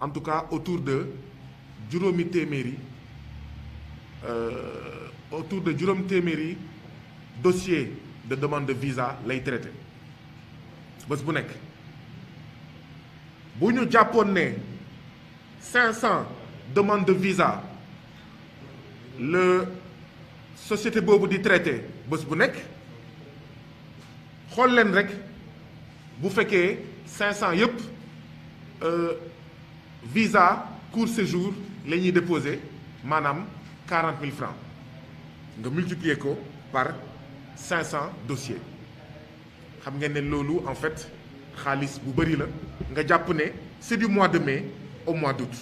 en tout cas autour de juróomi téeméeri dossier de demande de visa lay traité bés bu nekk bu ñu jàppoon ne 500 demandes de visa le société boobu di traité bés bu nekk xool leen rek bu fekkee 500 yëpp visa court séjour la ñuy déposé maanaam 40 000 francs nga multiplier ko par 500 dossiers xam ngeen ne loolu en fait xaalis bu bëri la nga jàpp ne c'est du mois de mai au mois d'août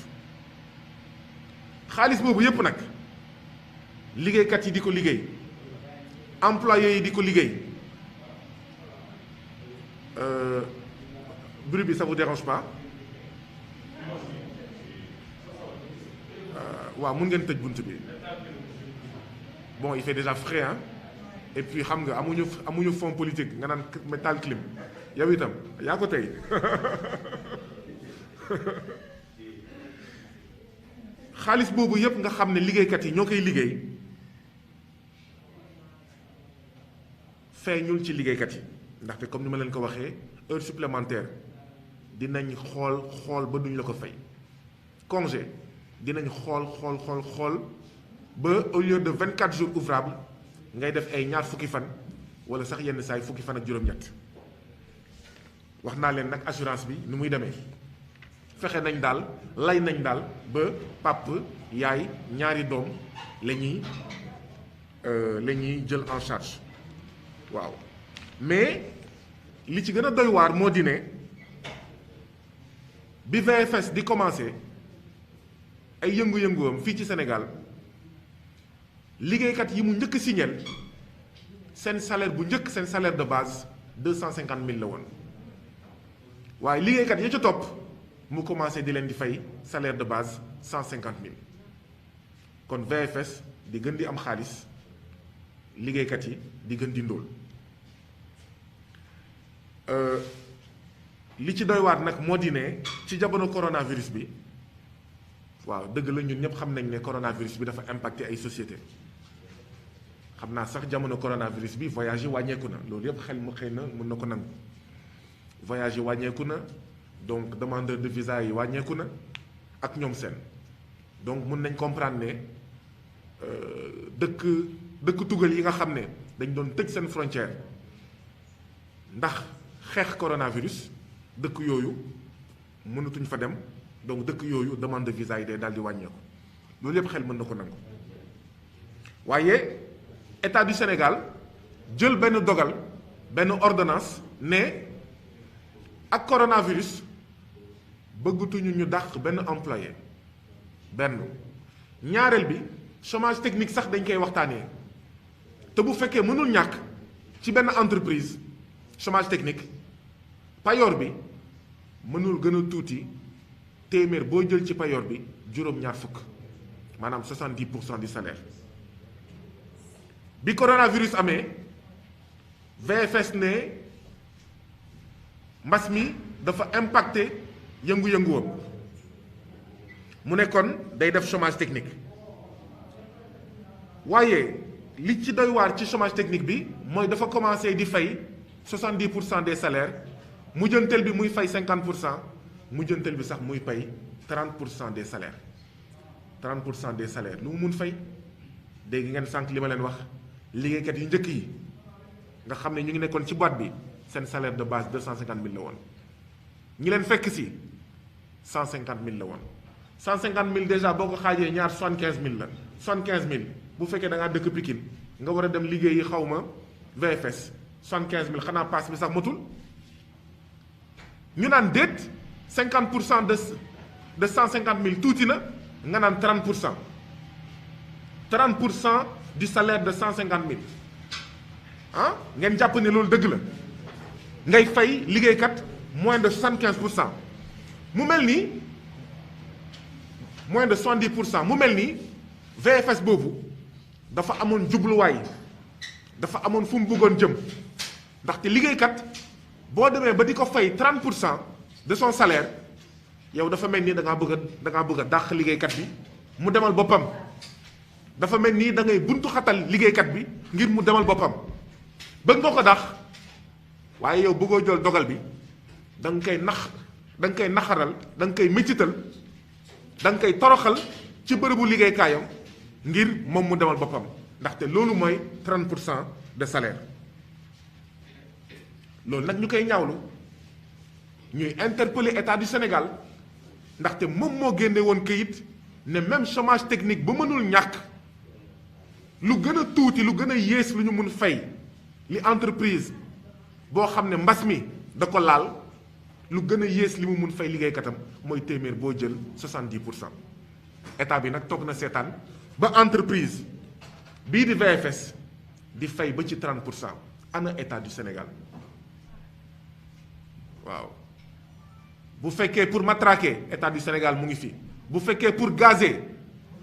xaalis boobu yëpp nag liggéeykat yi di ko liggéey employés yi di ko liggéey bruit bi ça vous dérange pas waaw mun ngeen tëj bunt bi bon il fait déjà frais hein et puis xam nga amuñu fond politique nga naan métal clim yow itam yaa ko tey xaalis boobu yëpp nga xam ne liggéeykat yi ñoo koy liggéey feeñul ci liggéeykat yi ndaxte comme ni ma leen ko waxee heure supplémentaire dinañ xool ba duñ la ko fay congé dinañ xool ba au lieu de 24 jours ouvrables ngay def ay ñaar fukki fan wala sax yenn saa yi fukki fan ak juróom-ñett wax naa leen nag assurance bi nu muy demee fexe nañ daal lay nañ daal ba pap yaay ñaari doom la ñuy jël en charge waaw mais li ci gën a doy waar moo di ne bi VFS di commencé ay yëngu-yënguwam fii ci Sénégal liggéeykat yi mu njëkk signal seen salaire bu njëkk seen salaire de base 250 000 la woon waaye liggéeykat ya ca topp mu commencé di leen di fay salaire de base 150 000 kon VFS di gën di am xaalis liggéeykat yi di gën di ndóol li ci doy waar nag moo di ne ci jamono coronavirus bi waaw dëgg la ñun ñëpp xam nañ ne coronavirus bi dafa impacté ay société xam naa sax jamono coronavirus bi voyage yi wàññeeku na loolu yëpp xel mu xëy na mën na ko nangu voyage yi wàññeeku na donc demandeur de visa yi wàññeeku na ak ñoom seen donc mën nañ comprendre ne dëkk tugal yi nga xam ne dañ doon tëj seen frontière ndax xeex coronavirus dëkk yooyu mënatuñ fa dem donc dëkk yooyu demande de visa yi day daal di wàññeeku loolu yëpp xel mën na ko nangu waaye état du Sénégal jël benn dogal benn ordonnance ne ak coronavirus bëggatuñu ñu dàq benn employé benn ñaareel bi chômage technique sax dañ koy waxtaanee te bu fekkee mënul ñàkk ci benn entreprise chômage technique payoor bi mënul gën a tuuti téeméer boo jël ci payoor bi juróom-ñaar fukk maanaam 70% du salaire bi coronavirus amee VFS ne mbas mi dafa impacté yëngu-yënguwam mu ne kon day def chômage technique waaye li ci doy waar ci chômage technique bi mooy dafa commencé di fay 70% des salaires mujjantel bi muy fay 50% mujjantel bi sax muy pay 30% des salaires 30% des salaires lu mu mun fay dégg ngeen sànq li ma leen wax liggéeykat yu njëkk yi nga xam ne ñu ngi nekkoon ci boîte bi seen salaire de base 250 000 la woon ñi leen fekk si 150 000 la woon 150 000 déjà boo ko xaajee ñaar 75 000 la 75 000 bu fekkee da ngaa dëkk Pikine nga war a dem liggéeyi xaw ma VFS 75 000 xanaa paas bi sax matul ñu naan déet 50% de 150 000 tuuti na nga naan 30% 30% du salaire de 150 000 ah ngeen jàpp ne loolu dëgg la ngay fay liggéeykat moins de 75% mu mel ni moins de 70% mu mel ni VFS boobu dafa amoon jubluwaay dafa amoon fu mu bëggoon jëm ndaxte liggéeykat boo demee ba di ko fay 30% de son salaire yow dafa mel ni da ngaa bëgg a dàq liggéeykat bi mu demal boppam. dafa mel ni da ngay buntu xatal liggéeykat bi ngir mu demal boppam bëgg nga ko dàq waaye yow bëggoo jël dogal bi da nga koy naxaral da nga koy méccital da nga koy toroxal ci bërëbu liggéeykaayam ngir moom mu demal boppam ndaxte loolu mooy 30% de salaire loolu nag ñu koy ñaawlu ñuy interpeller état du Sénégal ndaxte moom moo génne woon kayit ne même chômage technique ba mënul ñàkk lu gën a tuuti lu gën a yées lu ñu mun fay li entreprise boo xam ne mbas mi da ko laal lu gën a yées li mu mun fay liggéeykatam mooy téeméer boo jël 70%. état bi nag toog na seetaan ba entreprise bii di VFS di fay ba ci 30%. ana état du Sénégal waaw bu fekkee pour matraquer état du Sénégal mu ngi fi bu fekkee pour gazer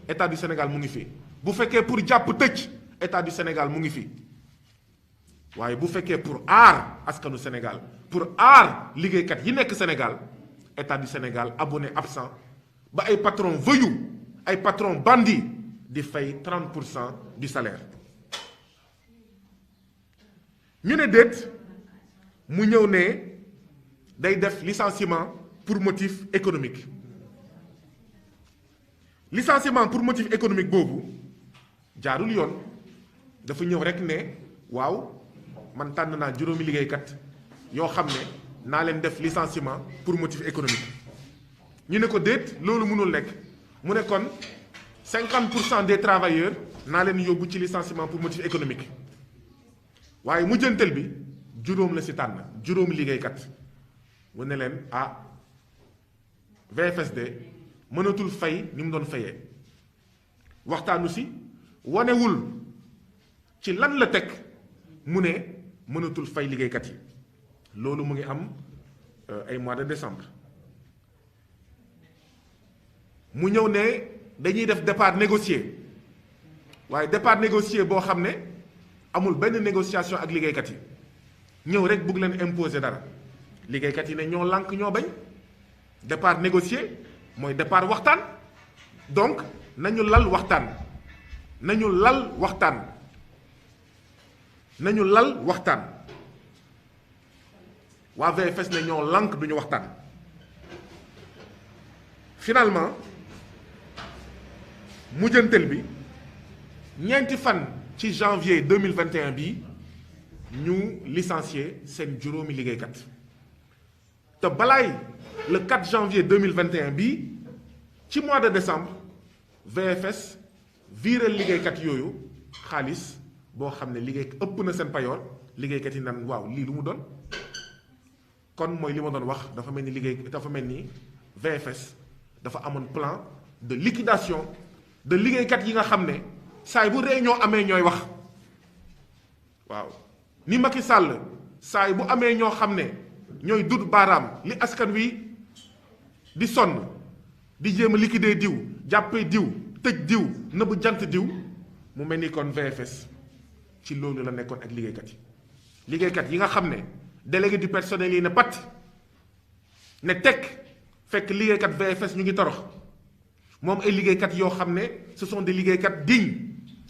état du Sénégal mu ngi fi bu fekkee pour jàpp tëj état du Sénégal mu ngi fi waaye bu fekkee pour aar askanu Sénégal pour aar liggéeykat yi nekk Sénégal état du Sénégal abonné absent ba ay patron voyou ay patron bandit di fay 30% du salaire. ñu ne déet mu ñëw ne day def licenciement pour motif économique licenciement pour motif économique boobu jaarul yoon dafa ñëw rek ne waaw man tànn naa juróomi liggéeykat yoo xam ne naa leen def licenciement pour motif économique ñu ne ko déet loolu mënul nekk mu ne kon 50% des travailleurs naa leen yóbbu ci licenciement pour motif économique waaye mujjantel bi juróom la si tànn juróomi liggéeykat mu ne leen VFSD mënatul fay ni mu doon fayee waxtaanu si wanewul ci lan la teg mu ne mënatul fay liggéeykat yi loolu mu ngi am ay mois de décembre mu ñëw ne dañuy def départ négocié waaye départ négocié boo xam ne amul benn négociation ak liggéeykat yi ñëw rek bëgg leen imposer dara liggéeykat yi ne ñoo lànk ñoo bañ départ négocié mooy départ waxtaan donc nañu lal waxtaan nañu lal waxtaan waa VFS ne ñoo lànk duñu waxtaan finalement mujjantel bi ñeenti fan ci janvier 2021 bi ñu licencié seen juróomi liggéeykat te balaay le 4 janvier 2021 bi ci mois de décembre VFS viral liggéeykat yooyu xaalis boo xam ne liggéey ëpp na seen payoor liggéeykat yi nan waaw lii lu mu doon kon mooy li ma doon wax dafa mel ni VFS dafa amoon plan de liquidation de liggéeykat yi nga xam ne saay bu réunion amee ñooy wax waaw ni Macky Sall saay bu amee ñoo xam ne ñooy dut baaraam li askan wi di sonn di jéem a liquider diw jàppee diw tëj diw nëbb jant diw mu mel ni kon VFS ci loolu la nekkoon ak liggéeykat yi nga xam ne délégué du personnel yi ne pat ne teg fekk liggéeykat VFS ñu ngi torox moom ay liggéeykat yoo xam ne ce sont des liggéeykat dignes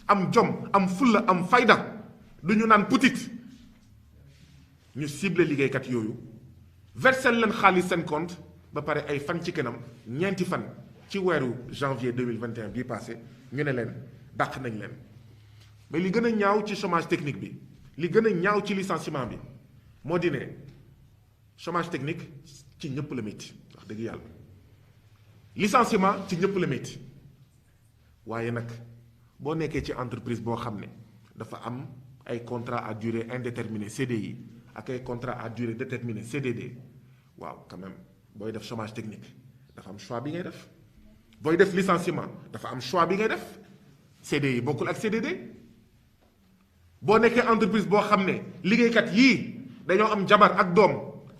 am jom am fulla am fayda du ñu naan putit ñu ciblé liggéeykat yooyu versel leen xaalis seen compte ba pare ay fan ci kanam ñeenti fan ci weeru janvier 2021 bii passé ñu ne leen dàq nañ leen mais li gën a ñaaw ci chômage technique bi li gën a ñaaw ci licenciement bi moo di ne chômage technique ci ñëpp la métti wax dëgg yàlla licenciement ci ñëpp la métti waaye nag boo nekkee ci entreprise boo xam ne dafa am ay contrat à durée indéterminée CDI ak ay contrat à durée déterminée CDD waaw quand même booy def chômage technique dafa am choix bi ngay def booy def licenciement dafa am choix bi ngay def CDI bokkul ak CDD boo nekkee entreprise boo xam ne liggéeykat yii dañoo am jabar ak doom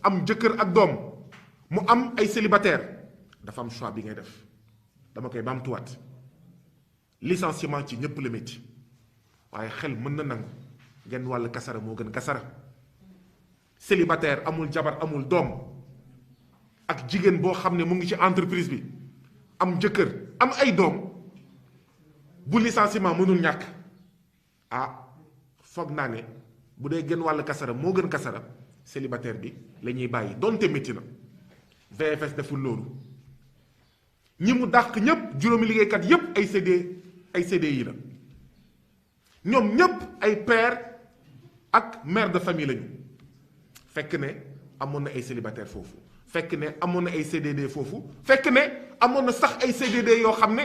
am jëkkër ak doom mu am ay célibataire dafa am choix bi ngay def dama koy baamtuwaat licenciement ci ñëpp la métti waaye xel mën na nangu genn wàll kasara moo gën kasara célibataire amul jabar amul doom ak jigéen boo xam ne mu ngi ci entreprise bi am jëkkër am ay doom bu licenciement mënul ñàkk foog naa ne bu dee gën wàll kasara moo gën kasara célibataire bi la ñuy bàyyi donte métti na. VFS deful loolu ñi mu dàq ñépp juróomi liggéeykat yépp ay CDI la ñoom ñépp ay père ak mère de famille lañu fekk ne amoon na ay célibataire foofu fekk ne amoon na ay CDD foofu fekk ne amoon na sax ay CDD yoo xam ne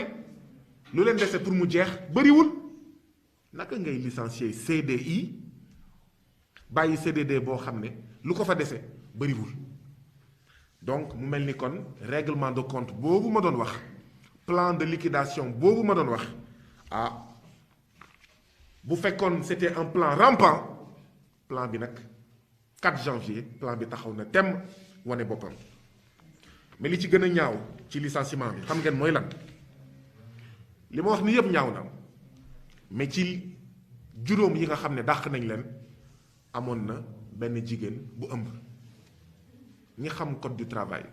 lu leen dese pour mu jeex bariwul naka ngay licencier CDI bàyyi CDD boo xam ne lu ko fa dese bariwul. donc mu mel ni kon règlement de compte boobu ma doon wax plan de liquidation boobu ma doon wax bu fekkoon c'était un plan rampant plan bi nag 4 janvier plan bi taxaw na temm wane boppam mais li ci gën a ñaaw ci licenciement bi xam ngeen mooy lan li ma wax ni yëpp ñaaw na mais ci juróom yi nga xam ne dàq nañ leen amoon na benn jigéen bu ëmb. ñi xam code du travail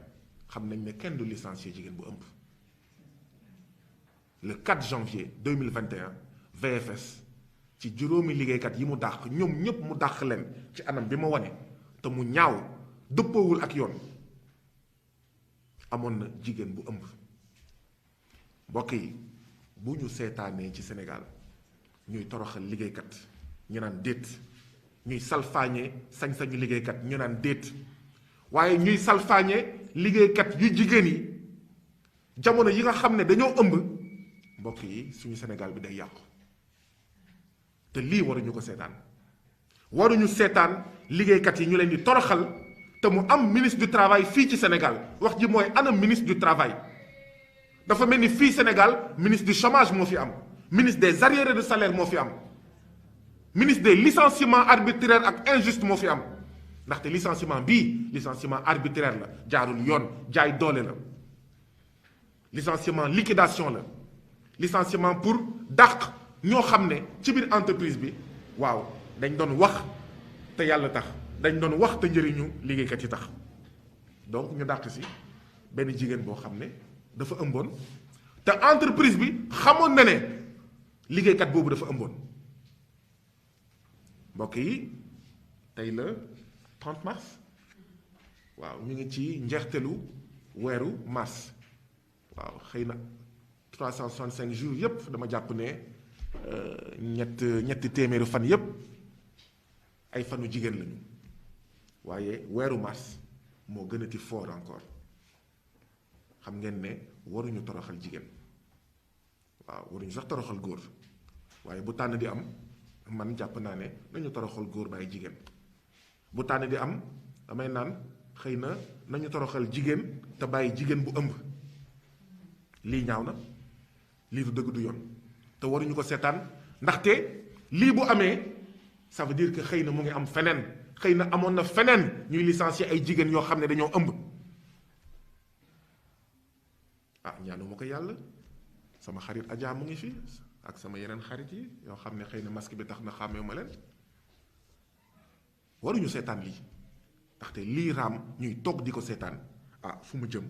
xam nañ ne kenn du licencier jigéen bu ëmb le 4 janvier 2021 VFS ci juróomi liggéeykat yi mu dàq ñoom ñépp mu dàq leen ci anam bi ma wane te mu ñaaw dëppoowul ak yoon amoon na jigéen bu ëmb. mbokk yi bu ñu seetaanee ci Sénégal ñuy toroxal liggéeykat ñu naan déet ñuy salfaañee sañ-sañu liggéeykat ñu naan déet waaye ñuy salfaañe liggéeykat yu jigéen yi jamono yi nga xam ne dañoo ëmb mbokk yi suñu Sénégal bi day yàqu te lii waruñu ko seetaan waruñu seetaan liggéeykat yi ñu leen di toroxal te mu am ministre du travail fii ci Sénégal wax ji mooy ana ministre du travail dafa mel ni fii Sénégal ministre du chômage moo fi am ministre des arriérés de salaire moo fi am ministre des licenciements arbitraires ak injustes moo fi am. ndaxte licenciement bii licenciement arbitraire la jaarul yoon jaay doole la licenciement liquidation la licenciement pour dàq ñoo xam ne ci biir entreprise bi waaw dañ doon wax te yàlla tax dañ doon wax te njëriñu liggéeykat yi tax donc ñu dàq si benn jigéen boo xam ne dafa ëmboon te entreprise bi xamoon na ne liggéeykat boobu dafa ëmboon mbokk yi tey la 30 mars waaw ñu ngi ci njeextelu weeru mars waaw xëy na 365 jours yépp dama jàpp ne ñetti téeméeri fan yépp ay fanu jigéen lañu waaye weeru mars moo gënati fort encore xam ngeen ne waruñu toroxal jigéen waaw waruñu sax toroxal góor waaye bu tànn di am man jàpp naa ne nañu toroxal góor bàyyi jigéen bu tànn di am damay naan xëy na nañu toroxal jigéen te bàyyi jigéen bu ëmb lii ñaaw na lii du dëgg du yoon te waruñu ko seetaan ndaxte lii bu amee ça veut dire que xëy na mu ngi am feneen xëy na amoon na feneen ñuy licencier ay jigéen yoo xam ne dañoo ëmb ñaanu ma ko yàlla sama xarit Adja mu ngi fi ak sama yeneen xarit yi yoo xam ne xëy na masque bi tax na xàmmee ma leen waruñu seetaan lii ndaxte lii raam ñuy toog di ko seetaan fu mu jëm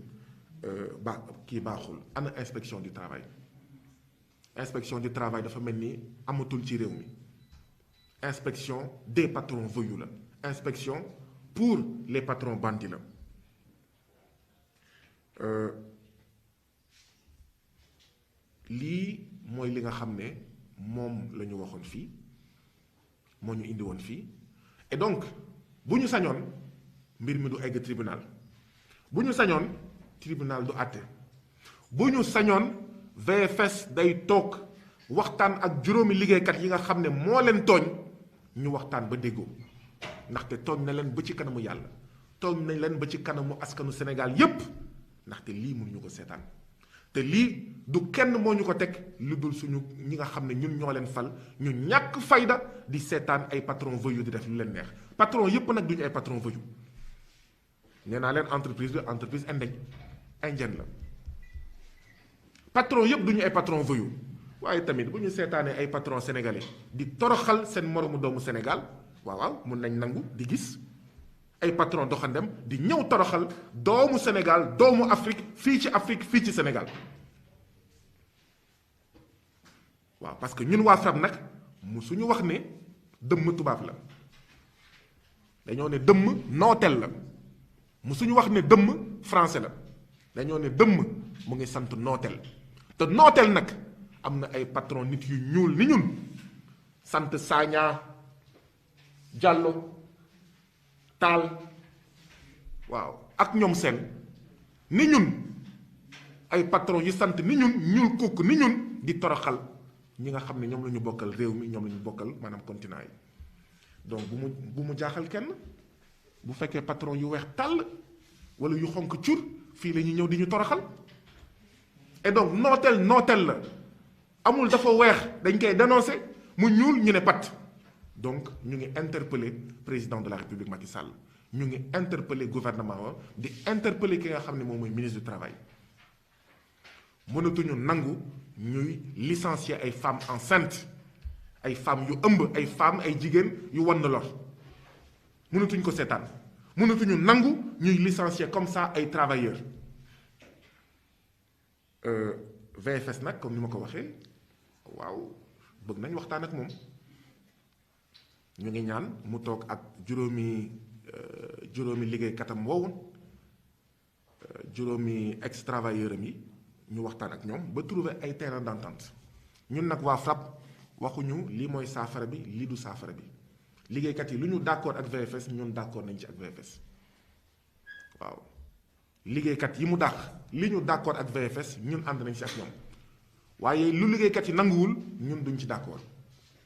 baaxul ana inspection du travail inspection du travail dafa mel ni amatul ci réew mi inspection des patrons voyous la inspection pour les patrons bandits la lii mooy li nga xam ne moom la ñu waxoon fii moo ñu indi woon fii et donc bu ñu sañoon mbir mi du egg tribunal bu ñu sañoon tribunal du àtte bu ñu sañoon VFS day toog waxtaan ak juróomi liggéeykat yi nga xam ne moo leen tooñ ñu waxtaan ba déggoo ndaxte tooñ na leen ba ci kanamu yàlla tooñ nañ leen ba ci kanamu askanu Sénégal yépp ndaxte lii mënuñu ko seetaan te lii du kenn moo ñu ko teg lu dul suñu ñi nga xam ne ñun ñoo leen fal ñu ñàkk fayda di seetaan ay patron voyou di def lu leen neex patron yépp nag duñu ay patron voyou nee naa leen entreprise bi entreprise indienne la patron yépp duñu ay patron voyou waaye tamit bu ñu seetaanee ay patron sénégalais di toroxal seen moroomu doomu Sénégal waaw mun nañ nangu di gis ay patron doxandem di ñëw toroxal doomu Sénégal doomu Afrique fii ci Sénégal waaw parce que ñun waa FRAPP nag mu suñu wax ne dëmm tubaab la dañoo ne dëmm nooteel la mu suñu wax ne dëmm français la dañoo ne dëmm mu ngi sant nooteel te nooteel nag am na ay patron nit yu ñuul ni ñun sant Sagna Diallo Tall waaw ak ñoom seen ni ñun ay patron yu sant ni ñun ñuul kukk ni ñun di toroxal ñi nga xam ne ñoom la ñu bokkal réew mi ñoom la ñu bokkal maanaam continent yi donc bu mu jaaxal kenn bu fekkee patron yu weex tàll wala yu xonk cur fii la ñuy ñëw di ñu toroxal et donc nooteel la amul dafa weex dañ koy dénoncer mu ñuul ñu ne pat donc ñu ngi interpeller président de la République Macky Sall ñu ngi interpeller gouvernement wa di interpeller ki nga xam ne moom mooy ministre du travail mënatuñu nangu ñuy licencier ay femmes enceintes ay femmes yu ëmb ay femmes ay jigéen yu wan na lor mënatuñ ko seetaan mënatuñu nangu ñuy licencier comme ça ay travailleurs VFS nag comme ni ma ko waxee waaw bëgg nañ waxtaan ak moom ñu ngi ñaan mu toog ak juróomi liggéeykatam woowu juróomi ex-travailleurs am yi ñu waxtaan ak ñoom ba trouver ay terrain d'entente ñun nag waa FRAPP waxuñu lii mooy saafara bi lii du saafara bi liggéeykat yi lu ñu d'accord ak VFS ñun d'accord nañ ci ak VFS waaw liggéeykat yi mu dàq li ñu d'accord ak VFS ñun ànd nañ ci ak ñoom waaye lu liggéeykat yi nanguwul ñun duñ ci d'accord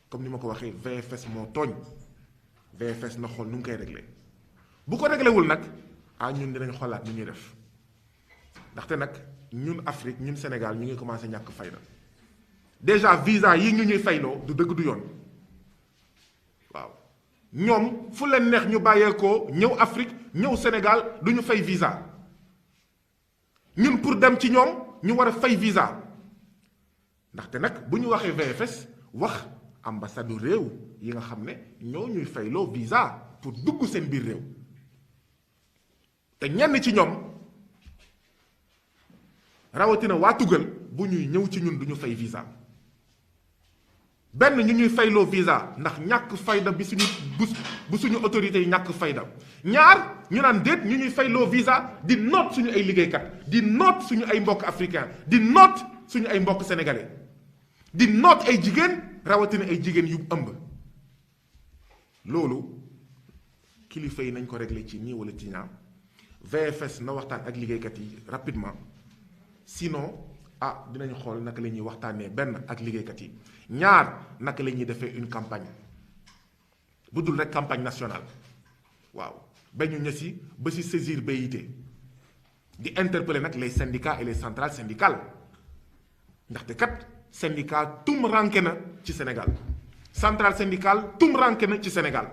comme ni ma ko waxee VFS moo tooñ VFS na xool nu mu koy réglé bu ko réglé wul nag ñun dinañ xoolaat ni ñuy def ndaxte nag ñun Afrique ñun Sénégal ñu ngi commencé ñàkk fayda déjà visa yi ñu ñuy fayloo du dëgg du yoon waaw ñoom fu leen neex ñu bàyyeekoo ñëw Afrique ñëw Sénégal du ñu fay visa ñun pour dem ci ñoom ñu war a fay visa ndaxte nag bu ñu waxee VFS wax ambassade réew yi nga xam ne ñoo ñuy fayloo visa pour dugg seen biir réew te ñenn ci ñoom rawatina waa tugal bu ñuy ñëw ci ñun du ñu fay visa benn ñu ñuy fayloo visa ndax ñàkk fayda bi bu suñu autorités yi ñàkk fayda ñaar ñu naan déet ñu ñuy fayloo visa di noot suñu ay liggéeykat di noot suñu ay mbokk africain di noot suñu ay mbokk sénégalais di noot ay jigéen rawatina ay jigéen yu ëmb loolu kilifa yi nañ ko régler ci nii wala ci ñaar VFS na waxtaan ak liggéeykat yi rapidement sinon dinañu xool naka la ñuy waxtaanee benn ak liggéeykat yi ñaar naka la ñuy defee une campagne bu dul rek campagne nationale waaw bañu ñësi ba si saisir BIT di interpeller nag les syndicats et les centrales syndicales ndaxte kat syndicat tum ranke na ci Sénégal centrale syndicale tum ranke na ci Sénégal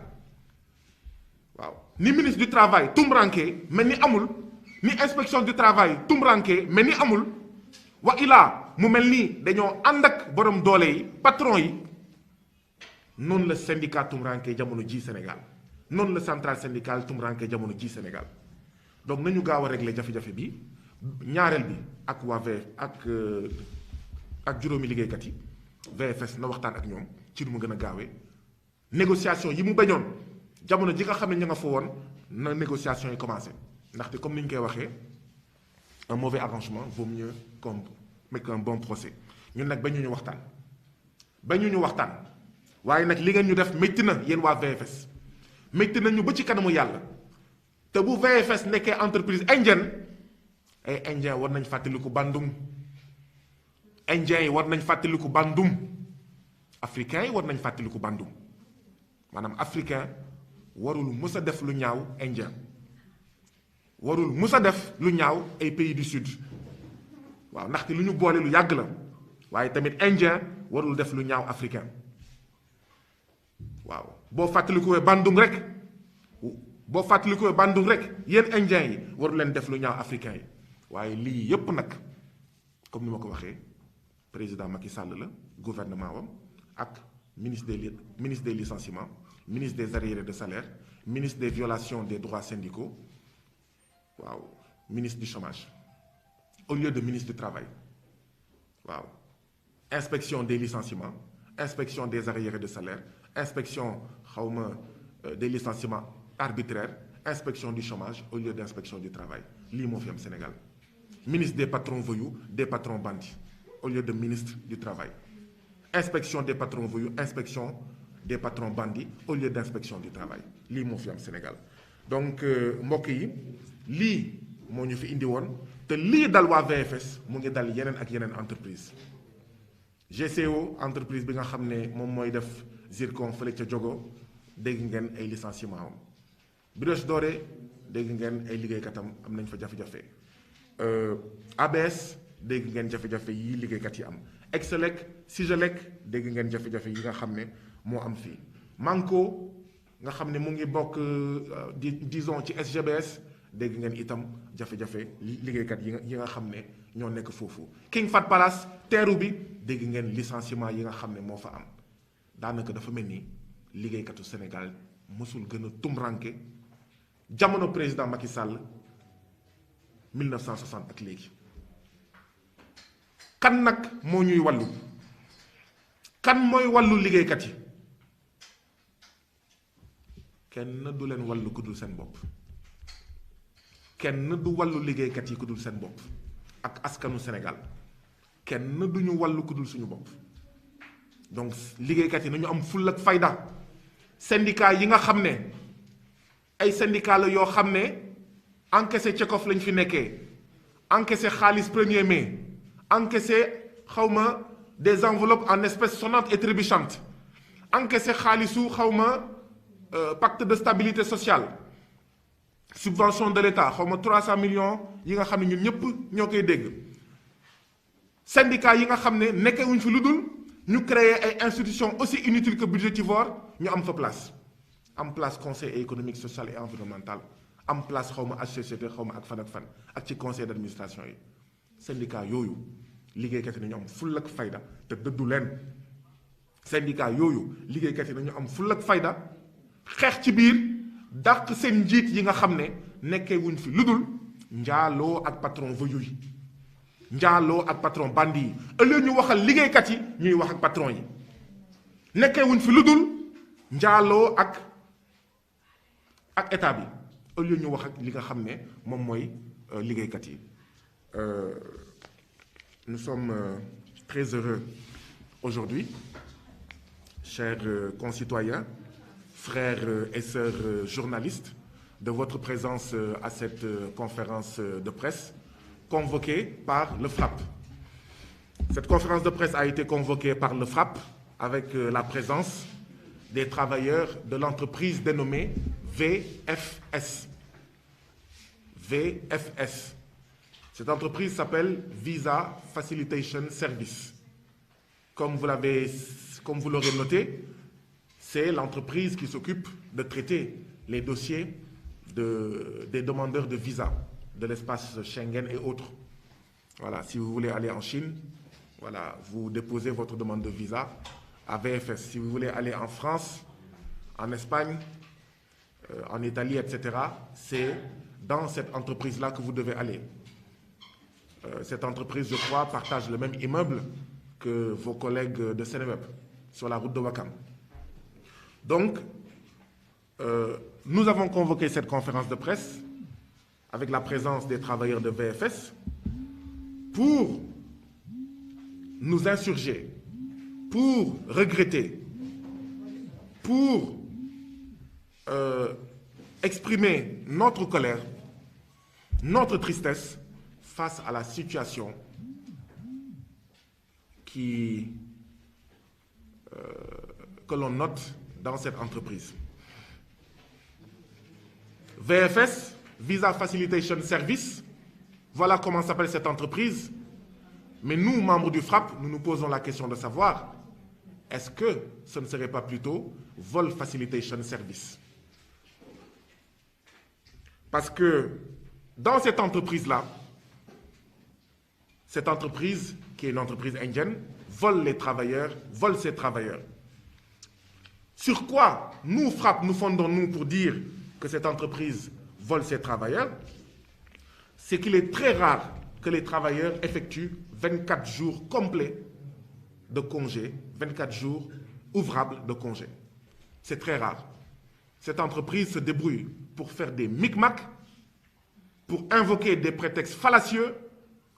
waaw ni ministre du travail tum ranke mel ni amul ni inspection du travail tum ranke mel ni amul wa ilaa mu mel ni dañoo ànd ak borom doole yi patron yi noonu la syndicat tum ranke jamono ji Sénégal noonu la centrale syndicale tum ranke jamono ji Sénégal donc nañu gaaw a régler jafe-jafe bi ñaareel bi ak waa ak juróomi liggéeykat yi VFS na waxtaan ak ñoom ci lu mu gën a gaawee négociation yi mu bañoon jamono ji nga xam ne ñu nga fa woon na négociation yi commencé ndaxte comme ni ñu koy waxee un mauvais arrangement vaut mieux qu'un bon procès ñun nag bañu ñu waxtaan waaye nag li ngeen ñu def métti na yéen waa VFS métti na ñu ba ci kanamu yàlla te bu VFS nekkee entreprise indienne ay indien war nañ fàttaliku Bandung indiens yi war nañ fàttaliku Bandung africains yi war nañ fàttaliku Bandung maanaam africain warul mës a def lu ñaaw indien warul mës a def lu ñaaw ay pays du sud waaw ndaxte lu ñu boole lu yàgg la waaye tamit indien warul def lu ñaaw africain waaw boo fàttalikuwee Bandung rek yéen indiens yi waru leen def lu ñaaw africain yi waaye lii yépp nag comme ni ma ko waxee président Macky Sall la gouvernement wam ak ministre des licenciements ministre des arriérés de salaire ministre des violations des droits syndicaux, waaw ministre du chômage au lieu de ministre du travail, waaw inspection des licenciements, inspection des arriérés de salaire, inspection des licenciements arbitraires, inspection du chômage au lieu d'inspection du travail. Lii moo fi am Sénégal. Ministre des patrons voyous, des patrons bandits au lieu de ministre du travail. Inspection des patrons voyous, inspection des patrons bandits au lieu d'inspection du travail. Lii moo fi am Sénégal. Donc mbokk yi lii moo ñu fi indi woon te lii dal waa VFS mu ngi dal yeneen ak yeneen entreprise. GCO entreprise bi nga xam ne moom mooy def zircon fële ca Diogo dégg ngeen ay licenciement am. Brioche Dorée dégg ngeen ay liggéeykatam am nañ fa jafe-jafe. ABS dégg ngeen jafe-jafe yi liggéeykat yi am. Excelec Sigelec dégg ngeen jafe-jafe yi nga xam ne moo am fii. Manco nga xam ne mu ngi bokk disons ci SGBS dégg ngeen itam jafe-jafe liggéeykat yi nga xam ne ñoo nekk foofu. King Fahd Palace teeru bi dégg ngeen licenciement yi nga xam ne moo fa am daanaka dafa mel ni liggéeykatu Sénégal mësul gën a tumranke jamono président Macky Sall 1960 ak léegi. kan nag moo ñuy wàllu kan mooy wàllu liggéeykat yi kenn du leen wàllu ku dul seen bopp kenn du wàllu liggéeykat yi ku dul seen bopp ak askanu Sénégal kenn du ñu wàllu ku dul suñu bopp donc liggéeykat yi nañu am full ak fayda syndicat yi nga xam ne ay syndicat la yoo xam ne encaissé cekof lañ fi nekkee encaissé xaalis 1er mai encaissé des enveloppes en espèces sonnantes et trébuchantes encaissé xaalisu pacte de stabilité sociale subvention de l'État 300 millions yi nga xam ne ñun ñëpp ñoo koy dégg syndicat yi nga xam ne nekkewuñ fi lu dul ñu créer ay institutions aussi inutiles que budgétivores ñu am fa place am place conseil économique social et environnemental am place HCCT ak fan ak ci conseil d'administration yi syndicat yooyu liggéeykat yi nañu am full ak fayda te dëddu leen syndicat yooyu liggéeykat yi nañu am full ak fayda xeex ci biir dàq seen njiit yi nga xam ne nekkee wuñ fi lu dul njaaloo ak patron voyou yi njaaloo ak patron bandi yi ëllëg ñu waxal liggéeykat yi ñuy wax ak patron yi nekkee wuñ fi lu dul njaaloo ak état bi ëllëg ñu wax ak li nga xam ne moom mooy liggéeykat yi. Nous sommes très heureux aujourd'hui, chers concitoyens, frères et sœurs journalistes, de votre présence à cette conférence de presse convoquée par le FRAPP. Cette conférence de presse a été convoquée par le FRAPP avec la présence des travailleurs de l'entreprise dénommée VFS. VFS. Cette entreprise s'appelle Visa Facilitation Service. Comme vous l'aurez noté, c'est l'entreprise qui s'occupe de traiter les dossiers des demandeurs de visa de l'espace Schengen et autres. Voilà, si vous voulez aller en Chine, voilà, vous déposez votre demande de visa à VFS. Si vous voulez aller en France, en Espagne, en Italie, etc., c'est dans cette entreprise-là que vous devez aller. Cette entreprise, je crois, partage le même immeuble que vos collègues de Seneweb, sur la route de Ouakam. Donc, nous avons convoqué cette conférence de presse avec la présence des travailleurs de VFS pour nous insurger, pour regretter, pour exprimer notre colère, notre tristesse face à la situation que l'on note dans cette entreprise. VFS, Visa Facilitation Service, voilà comment s'appelle cette entreprise. Mais nous, membres du FRAPP, nous nous posons la question de savoir, est-ce que ce ne serait pas plutôt Vol Facilitation Service? Parce que dans cette entreprise-là, cette entreprise, qui est une entreprise indienne, vole les travailleurs, vole ses travailleurs. Sur quoi nous fondons-nous pour dire que cette entreprise vole ses travailleurs? C'est qu'il est très rare que les travailleurs effectuent 24 jours complets de congé, 24 jours ouvrables de congé. C'est très rare. Cette entreprise se débrouille pour faire des micmacs, pour invoquer des prétextes fallacieux,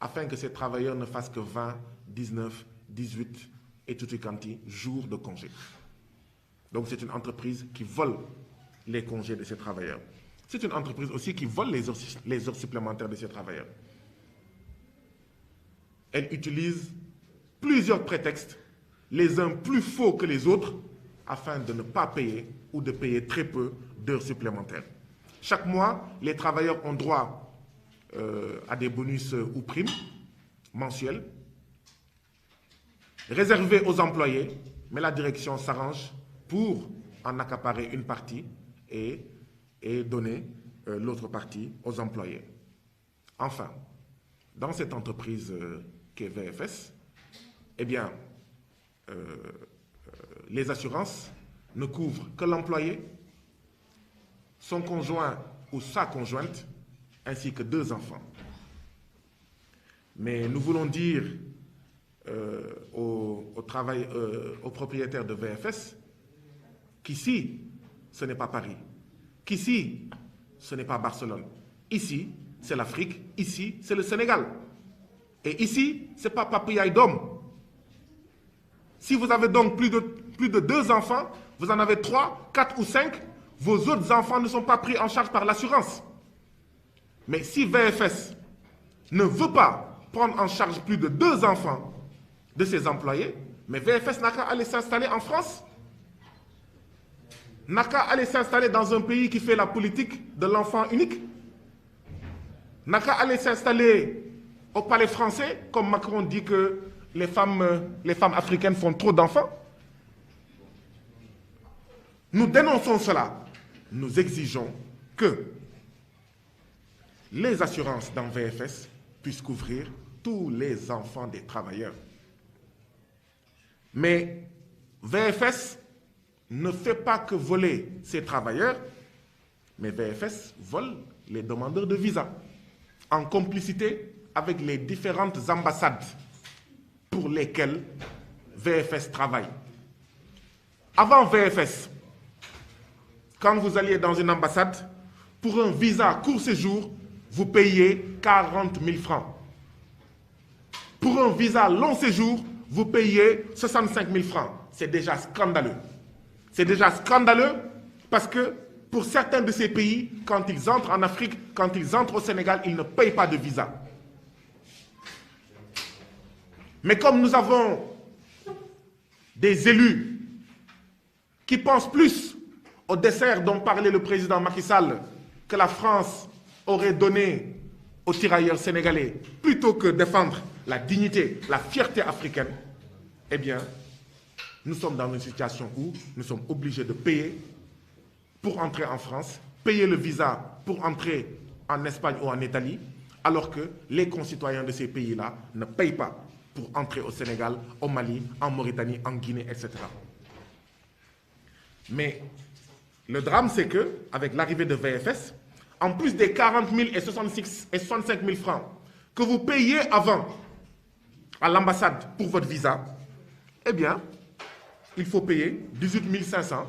afin que ces travailleurs ne fassent que 20, 19, 18 et tutti quanti jours de congé. Donc c'est une entreprise qui vole les congés de ses travailleurs. C'est une entreprise aussi qui vole les heures supplémentaires de ses travailleurs. Elle utilise plusieurs prétextes, les uns plus faux que les autres, afin de ne pas payer ou de payer très peu d'heures supplémentaires. Chaque mois, les travailleurs ont droit à des bonus ou primes mensuelles, réservés aux employés, mais la direction s'arrange pour en accaparer une partie et donner l'autre partie aux employés. Enfin, dans cette entreprise qu'est VFS, eh bien, les assurances ne couvrent que l'employé, son conjoint ou sa conjointe, ainsi que 2 enfants. Mais nous voulons dire aux propriétaires de VFS qu'ici, ce n'est pas Paris, qu'ici, ce n'est pas Barcelone. Ici, c'est l'Afrique, ici, c'est le Sénégal. Et ici, ce n'est pas Papiaï d'homme. Si vous avez donc plus de 2 enfants, vous en avez 3, 4 ou 5, vos autres enfants ne sont pas pris en charge par l'assurance. Mais si VFS ne veut pas prendre en charge plus de 2 enfants de ses employés, mais VFS n'a qu'à aller s'installer en France, n'a qu'à aller s'installer dans un pays qui fait la politique de l'enfant unique, n'a qu'à aller s'installer au palais français, comme Macron dit que les femmes africaines font trop d'enfants. Nous dénonçons cela. Nous exigeons que les assurances dans VFS puissent couvrir tous les enfants des travailleurs. Mais VFS ne fait pas que voler ses travailleurs, mais VFS vole les demandeurs de visa en complicité avec les différentes ambassades pour lesquelles VFS travaille. Avant VFS, quand vous alliez dans une ambassade, pour un visa court séjour, vous payez 40 000 francs. Pour un visa long séjour, vous payez 65 000 francs. C'est déjà scandaleux. C'est déjà scandaleux parce que pour certains de ces pays, quand ils entrent en Afrique, quand ils entrent au Sénégal, ils ne payent pas de visa. Mais comme nous avons des élus qui pensent plus au dessert dont parlait le président Macky Sall que la France aurait donné aux tirailleurs sénégalais, plutôt que défendre la dignité, la fierté africaine, eh bien, nous sommes dans une situation où nous sommes obligés de payer pour entrer en France, payer le visa pour entrer en Espagne ou en Italie, alors que les concitoyens de ces pays-là ne payent pas pour entrer au Sénégal, au Mali, en Mauritanie, en Guinée, etc. Mais le drame, c'est qu'avec l'arrivée de VFS, en plus des 40 000 et 65 000 francs que vous payez avant à l'ambassade pour votre visa, eh bien, il faut payer 18 500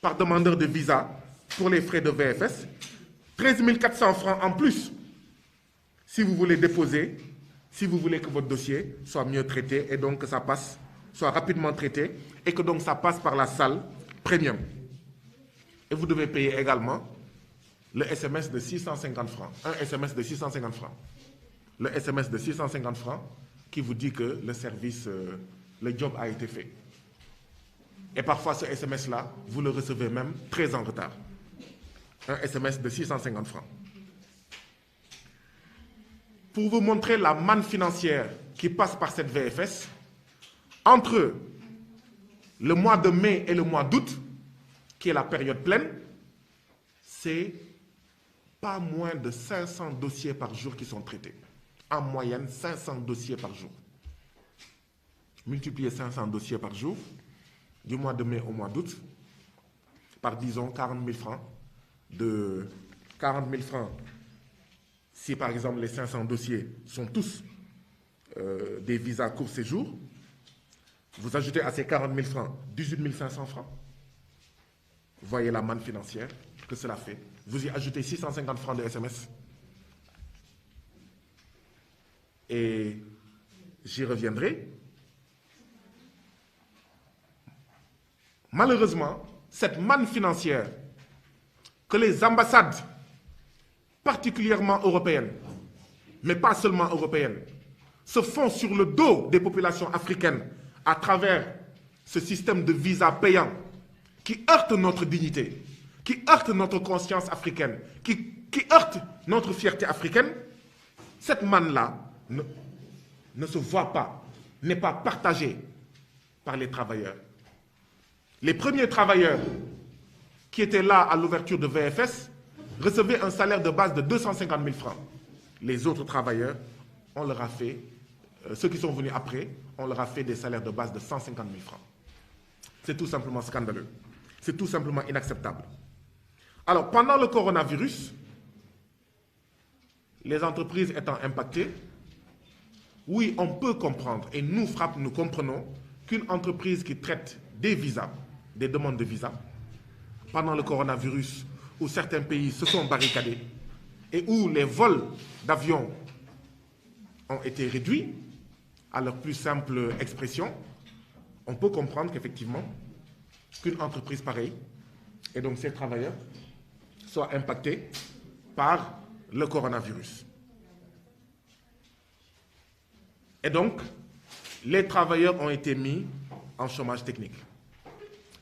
par demandeur de visa pour les frais de VFS, 13 400 francs en plus si vous voulez déposer, si vous voulez que votre dossier soit mieux traité et donc que ça passe, soit rapidement traité et que donc ça passe par la salle premium. Et vous devez payer également le SMS de 650 francs, un SMS de 650 francs. Le SMS de 650 francs qui vous dit que le service, le job a été fait. Et parfois, ce SMS-là, vous le recevez même très en retard. Un SMS de 650 francs. Pour vous montrer la manne financière qui passe par cette VFS, entre le mois de mai et le mois d'août, qui est la période pleine, c'est pas moins de 500 dossiers par jour qui sont traités. En moyenne, 500 dossiers par jour. Multipliez 500 dossiers par jour, du mois de mai au mois d'août, par disons 40 000 francs, de 40 000 francs, si par exemple les 500 dossiers sont tous des visas court séjour, vous ajoutez à ces 40 000 francs 18 500 francs. Vous voyez la manne financière que cela fait. Vous y ajoutez 650 francs de SMS. Et j'y reviendrai. Malheureusement, cette manne financière que les ambassades, particulièrement européennes, mais pas seulement européennes, se font sur le dos des populations africaines à travers ce système de visa payant qui heurte notre dignité, qui heurte notre conscience africaine, qui heurte notre fierté africaine, cette manne-là ne se voit pas, n'est pas partagée par les travailleurs. Les premiers travailleurs qui étaient là à l'ouverture de VFS recevaient un salaire de base de 250 000 francs. Les autres travailleurs, on leur a fait, ceux qui sont venus après, on leur a fait des salaires de base de 150 000 francs. C'est tout simplement scandaleux. C'est tout simplement inacceptable. Alors, pendant le coronavirus, les entreprises étant impactées, oui, on peut comprendre, et nous, FRAPP, nous comprenons qu'une entreprise qui traite des visas, des demandes de visa, pendant le coronavirus, où certains pays se sont barricadés et où les vols d'avions ont été réduits à leur plus simple expression, on peut comprendre qu'effectivement, qu'une entreprise pareille, et donc ses travailleurs, soient impactés par le coronavirus. Et donc, les travailleurs ont été mis en chômage technique,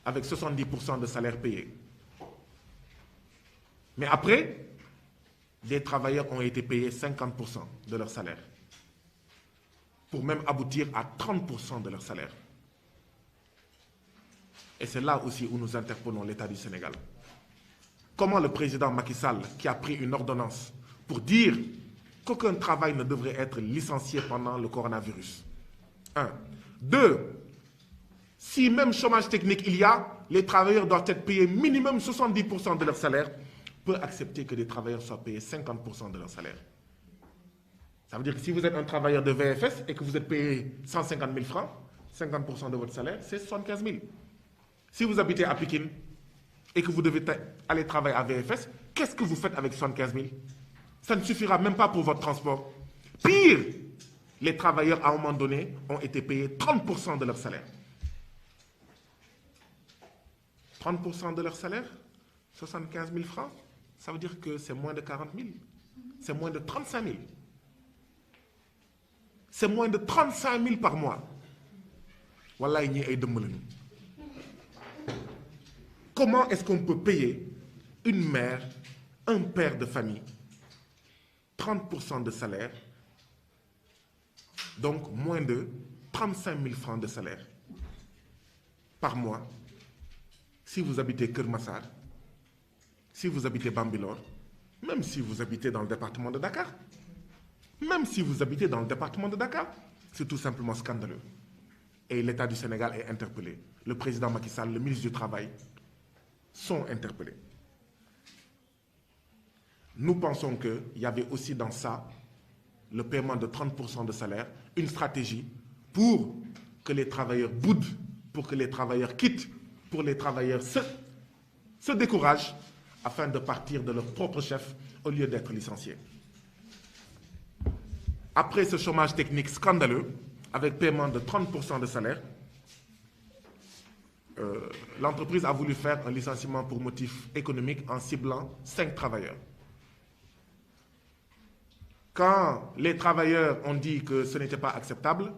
avec 70% de salaire payé. Mais après, les travailleurs ont été payés 50% de leur salaire, pour même aboutir à 30% de leur salaire. Et c'est là aussi où nous interpellons l'État du Sénégal. Comment le président Macky Sall, qui a pris une ordonnance pour dire qu'aucun travail ne devrait être licencié pendant le coronavirus. 1. 2. Si même chômage technique il y a, les travailleurs doivent être payés minimum 70% de leur salaire, peut accepter que les travailleurs soient payés 50% de leur salaire. Ça veut dire que si vous êtes un travailleur de VFS et que vous êtes payé 150 000 francs, 50% de votre salaire, c'est 75 000. Si vous habitez à Pikine et que vous devez aller travailler à VFS, qu'est-ce que vous faites avec 75 000? Ça ne suffira même pas pour votre transport. Pire, les travailleurs, à un moment donné, ont été payés 30% de leur salaire. 30% de leur salaire, 75 000 francs, ça veut dire que c'est moins de 40 000. C'est moins de 35 000. C'est moins de 35 000 par mois. Wallahi, ñi ay dëmm lañu. Comment est-ce qu'on peut payer une mère, un père de famille, 30% de salaire, donc moins de 35 000 francs de salaire par mois, si vous habitez Keur Massar, si vous habitez Bambilor, même si vous habitez dans le département de Dakar, même si vous habitez dans le département de Dakar, c'est tout simplement scandaleux. Et l'État du Sénégal est interpellé. Le président Macky Sall, le ministre du Travail, sont interpellés. Nous pensons qu'il y avait aussi dans ça, le paiement de 30% de salaire, une stratégie pour que les travailleurs boudent, pour que les travailleurs quittent, pour que les travailleurs se découragent afin de partir de leur propre chef au lieu d'être licenciés. Après ce chômage technique scandaleux, avec paiement de 30% de salaire, l'entreprise a voulu faire un licenciement pour motif économique en ciblant 5 travailleurs. Quand les travailleurs ont dit que ce n'était pas acceptable,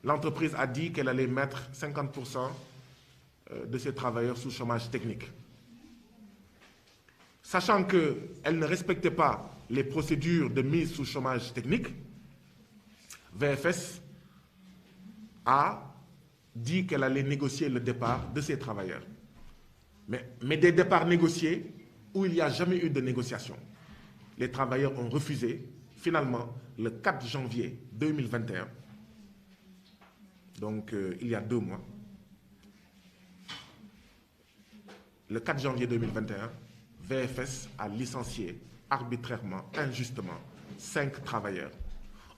l'entreprise a dit qu'elle allait mettre 50% de ces travailleurs sous chômage technique. Sachant qu'elle ne respectait pas les procédures de mise sous chômage technique, VFS a dit qu'elle allait négocier le départ de ces travailleurs. Mais des départs négociés où il n'y a jamais eu de négociation. Les travailleurs ont refusé, finalement, le 4 janvier 2021, donc il y a 2 mois, le 4 janvier 2021, VFS a licencié arbitrairement, injustement, 5 travailleurs,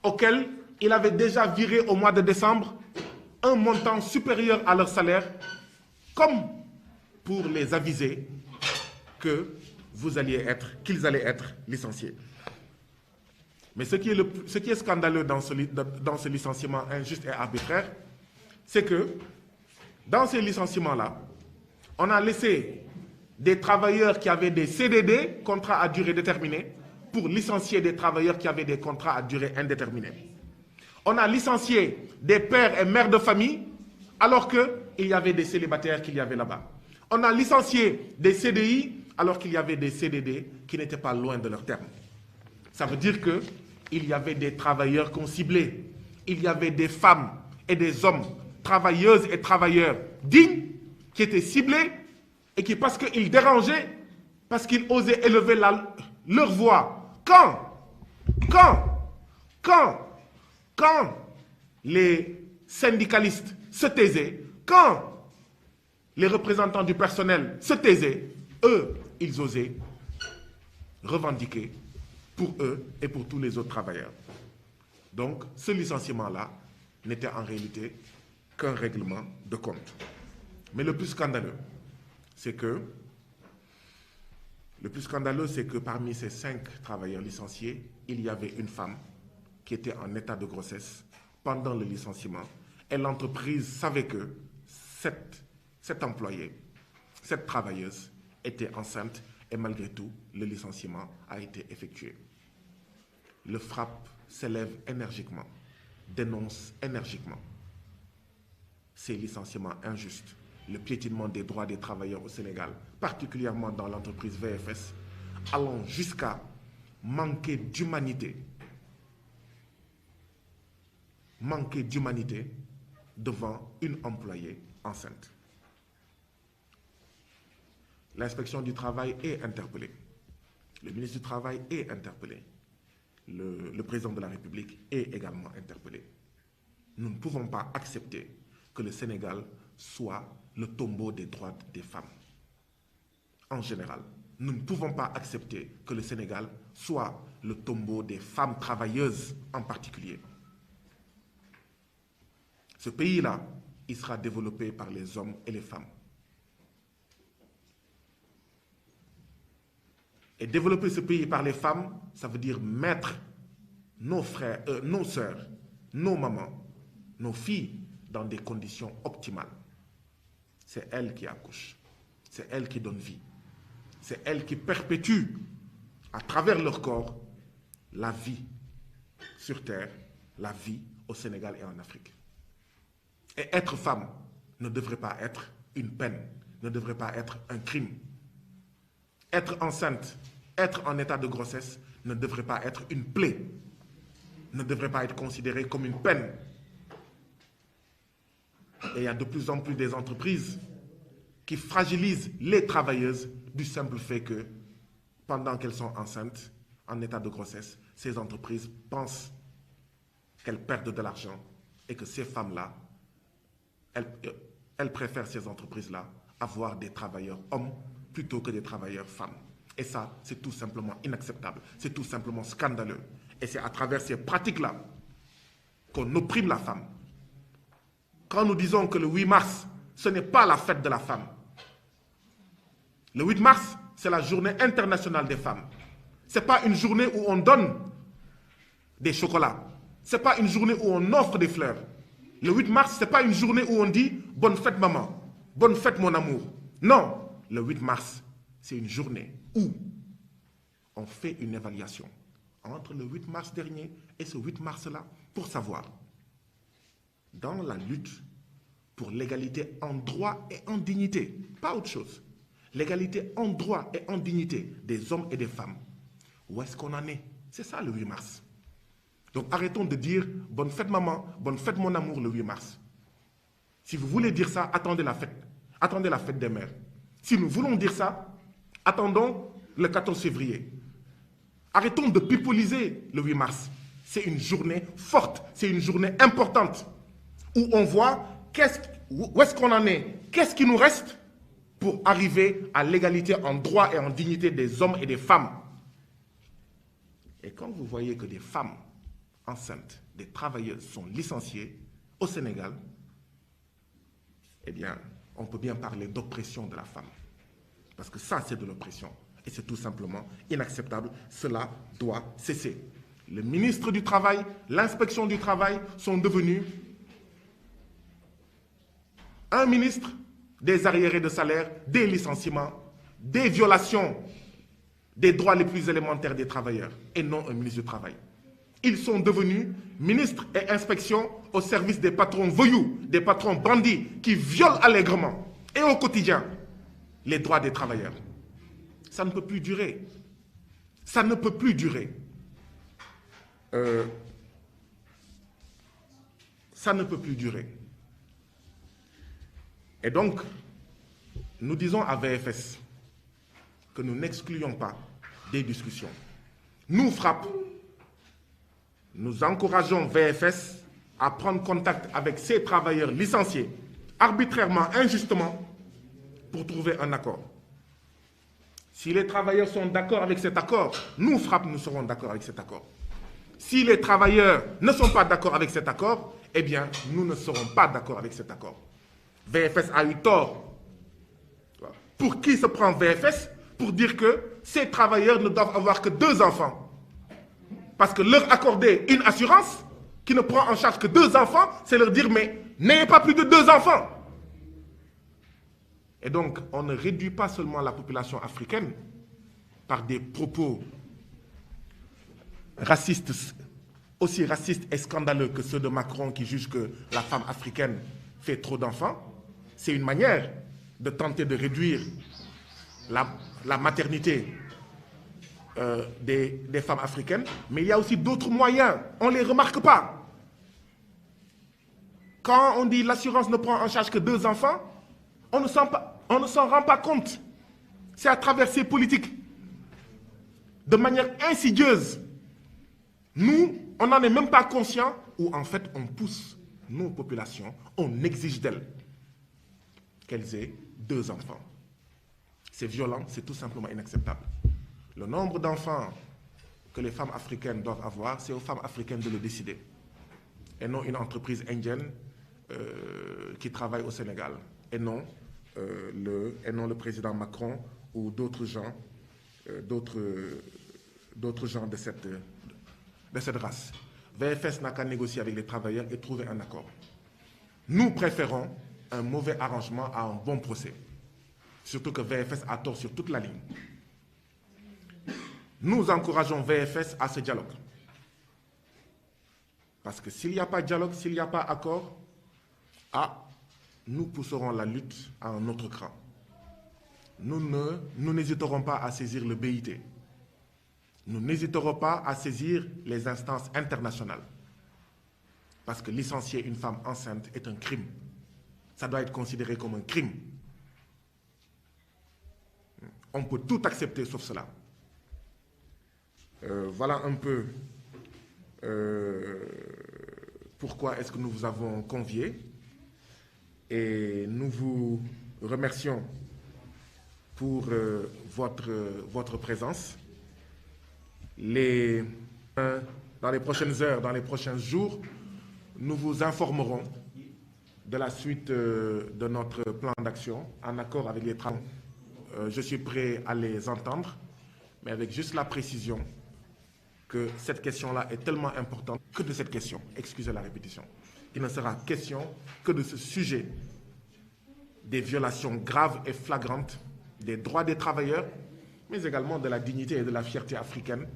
auxquels il avait déjà viré au mois de décembre un montant supérieur à leur salaire, comme pour les aviser qu'ils allaient être licenciés. Mais ce qui est scandaleux dans ce licenciement injuste et arbitraire, c'est que dans ces licenciements-là, on a laissé des travailleurs qui avaient des CDD, contrats à durée déterminée, pour licencier des travailleurs qui avaient des contrats à durée indéterminée. On a licencié des pères et mères de famille, alors qu'il y avait des célibataires qu'il y avait là-bas. On a licencié des CDI, alors qu'il y avait des CDD qui n'étaient pas loin de leur terme. Ça veut dire qu'il y avait des travailleurs qu'on ciblait. Il y avait des femmes et des hommes, travailleuses et travailleurs dignes, qui étaient ciblés et qui, parce qu'ils dérangeaient, parce qu'ils osaient élever leur voix. Quand les syndicalistes se taisaient, quand les représentants du personnel se taisaient, eux, ils osaient revendiquer pour eux et pour tous les autres travailleurs. Donc, ce licenciement-là n'était en réalité qu'un règlement de compte. Mais le plus scandaleux, c'est que parmi ces 5 travailleurs licenciés, il y avait une femme qui était en état de grossesse pendant le licenciement. Et l'entreprise savait que cette employée, cette travailleuse, était enceinte et malgré tout, le licenciement a été effectué. Le FRAPP s'élève énergiquement, dénonce énergiquement ces licenciements injustes, le piétinement des droits des travailleurs au Sénégal, particulièrement dans l'entreprise VFS, allant jusqu'à manquer d'humanité devant une employée enceinte. L'inspection du travail est interpellée. Le ministre du Travail est interpellé. Le président de la République est également interpellé. Nous ne pouvons pas accepter que le Sénégal soit le tombeau des droits des femmes. En général, nous ne pouvons pas accepter que le Sénégal soit le tombeau des femmes travailleuses en particulier. Ce pays-là, il sera développé par les hommes et les femmes. Et développer ce pays par les femmes, ça veut dire mettre nos frères, nos sœurs, nos mamans, nos filles dans des conditions optimales. C'est elles qui accouchent, c'est elles qui donnent vie, c'est elles qui perpétuent à travers leur corps la vie sur Terre, la vie au Sénégal et en Afrique. Et être femme ne devrait pas être une peine, ne devrait pas être un crime. Être enceinte, être en état de grossesse ne devrait pas être une plaie, ne devrait pas être considéré comme une peine. Et il y a de plus en plus des entreprises qui fragilisent les travailleuses du simple fait que pendant qu'elles sont enceintes, en état de grossesse, ces entreprises pensent qu'elles perdent de l'argent et que ces femmes-là, elles préfèrent ces entreprises-là avoir des travailleurs hommes plutôt que des travailleurs femmes. Et ça, c'est tout simplement inacceptable, c'est tout simplement scandaleux. Et c'est à travers ces pratiques-là qu'on opprime la femme. Quand nous disons que le 8 mars, ce n'est pas la fête de la femme. Le 8 mars, c'est la journée internationale des femmes. Ce n'est pas une journée où on donne des chocolats. Ce n'est pas une journée où on offre des fleurs. Le 8 mars, ce n'est pas une journée où on dit « bonne fête maman, bonne fête mon amour ». Non, le 8 mars, c'est une journée où on fait une évaluation entre le 8 mars dernier et ce 8 mars-là pour savoir, dans la lutte pour l'égalité en droit et en dignité, pas autre chose, l'égalité en droit et en dignité des hommes et des femmes, où est-ce qu'on en est? C'est ça le 8 mars. Donc arrêtons de dire « bonne fête maman, bonne fête mon amour » le 8 mars. Si vous voulez dire ça, attendez la fête des mères. Si nous voulons dire ça, attendons le 14 février. Arrêtons de pipoliser le 8 mars. C'est une journée forte, c'est une journée importante, où on voit où est-ce qu'on en est, qu'est-ce qui nous reste pour arriver à l'égalité en droit et en dignité des hommes et des femmes. Et quand vous voyez que des femmes enceintes, des travailleuses sont licenciées au Sénégal, eh bien, on peut bien parler d'oppression de la femme. Parce que ça, c'est de l'oppression. Et c'est tout simplement inacceptable. Cela doit cesser. Le ministre du Travail, l'inspection du travail sont devenus un ministre des arriérés de salaire, des licenciements, des violations des droits les plus élémentaires des travailleurs, et non un ministre du Travail. Ils sont devenus ministres et inspections au service des patrons voyous, des patrons bandits qui violent allègrement et au quotidien les droits des travailleurs. Ça ne peut plus durer. Ça ne peut plus durer. Ça ne peut plus durer. Et donc, nous disons à VFS que nous n'excluons pas des discussions. Nous frappons, nous encourageons VFS à prendre contact avec ces travailleurs licenciés, arbitrairement, injustement, pour trouver un accord. Si les travailleurs sont d'accord avec cet accord, nous, frappons, nous serons d'accord avec cet accord. Si les travailleurs ne sont pas d'accord avec cet accord, eh bien, nous ne serons pas d'accord avec cet accord. VFS a eu tort. Pour qui se prend VFS? Pour dire que ces travailleurs ne doivent avoir que 2 enfants. Parce que leur accorder une assurance qui ne prend en charge que 2 enfants, c'est leur dire, mais n'ayez pas plus de 2 enfants. Et donc, on ne réduit pas seulement la population africaine par des propos racistes, aussi racistes et scandaleux que ceux de Macron qui juge que la femme africaine fait trop d'enfants. C'est une manière de tenter de réduire la maternité des femmes africaines, mais il y a aussi d'autres moyens. On ne les remarque pas. Quand on dit l'assurance ne prend en charge que 2 enfants, on ne s'en rend pas compte. C'est à travers ces politiques, de manière insidieuse. Nous, on n'en est même pas conscient, ou en fait, on pousse nos populations, on exige d'elles qu'elles aient 2 enfants. C'est violent, c'est tout simplement inacceptable. Le nombre d'enfants que les femmes africaines doivent avoir, c'est aux femmes africaines de le décider. Et non une entreprise indienne qui travaille au Sénégal. Et non le président Macron ou d'autres gens, gens de cette race. VFS n'a qu'à négocier avec les travailleurs et trouver un accord. Nous préférons un mauvais arrangement à un bon procès. Surtout que VFS a tort sur toute la ligne. Nous encourageons VFS à ce dialogue. Parce que s'il n'y a pas de dialogue, s'il n'y a pas accord, nous pousserons la lutte à un autre cran. Nous n'hésiterons pas à saisir le BIT. Nous n'hésiterons pas à saisir les instances internationales. Parce que licencier une femme enceinte est un crime. Ça doit être considéré comme un crime. On peut tout accepter sauf cela. Voilà un peu pourquoi est-ce que nous vous avons conviés. Et nous vous remercions pour votre présence. Dans les prochaines heures, dans les prochains jours, nous vous informerons de la suite de notre plan d'action en accord avec les travaux. Je suis prêt à les entendre, mais avec juste la précision que cette question-là est tellement importante que de cette question, excusez la répétition. Il ne sera question que de ce sujet des violations graves et flagrantes des droits des travailleurs, mais également de la dignité et de la fierté africaine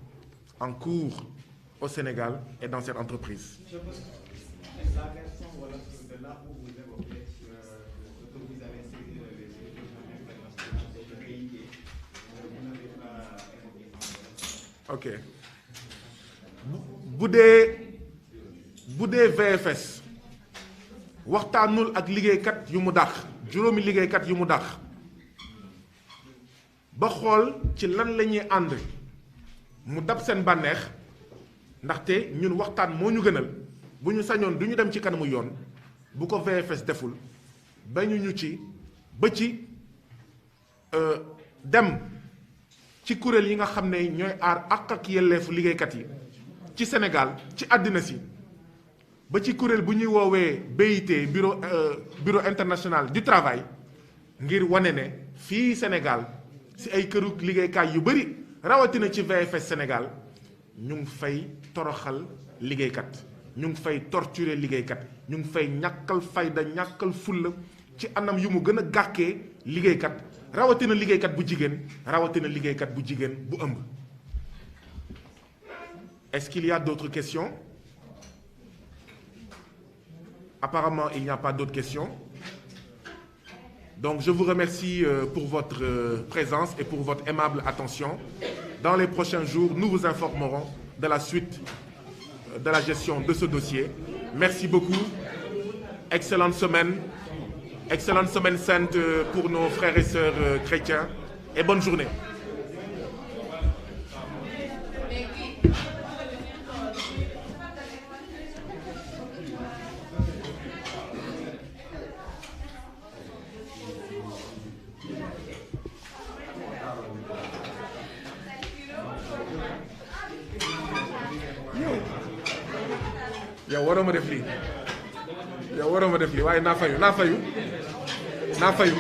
en cours au Sénégal et dans cette entreprise. Je pense que la version de là où vous évoquez que vous avez saisi les institutions internationales et le BIT, vous n'avez pas évoqué. Ok. bu dee VFS waxtaanul ak liggéeykat yu mu dàq juróomi liggéeykat yu mu dàq ba xool ci lan la ñuy ànd mu dab seen bànneex ndaxte ñun waxtaan moo ñu gënal bu ñu sañoon du ñu dem ci kanamu yoon bu ko VFS deful ba ñu ci ba ci dem ci kuréel yi nga xam ne ñooy aar ak yelleefu liggéeykat yi ci Sénégal ci àddina si ba ci kuréel bu ñuy woowee BIT bureau international du travail ngir wane ne fii Sénégal si ay këru liggéeykaay yu bëri rawatina ci VFS Sénégal ñu ngi fay toroxal liggéeykat ñu ngi fay torturer liggéeykat ñu ngi fay ñàkkal fayda ñàkkal fulla ci anam yu mu gën a gàkkee liggéeykat rawatina liggéeykat bu jigéen rawatina liggéeykat bu jigéen bu ëmb. Est-ce qu'il y a d'autres questions? Apparemment, il n'y a pas d'autres questions. Donc, je vous remercie pour votre présence et pour votre aimable attention. Dans les prochains jours, nous vous informerons de la suite de la gestion de ce dossier. Merci beaucoup. Excellente semaine sainte pour nos frères et sœurs chrétiens et bonne journée. yow waroo ma def lii waaye naa fayu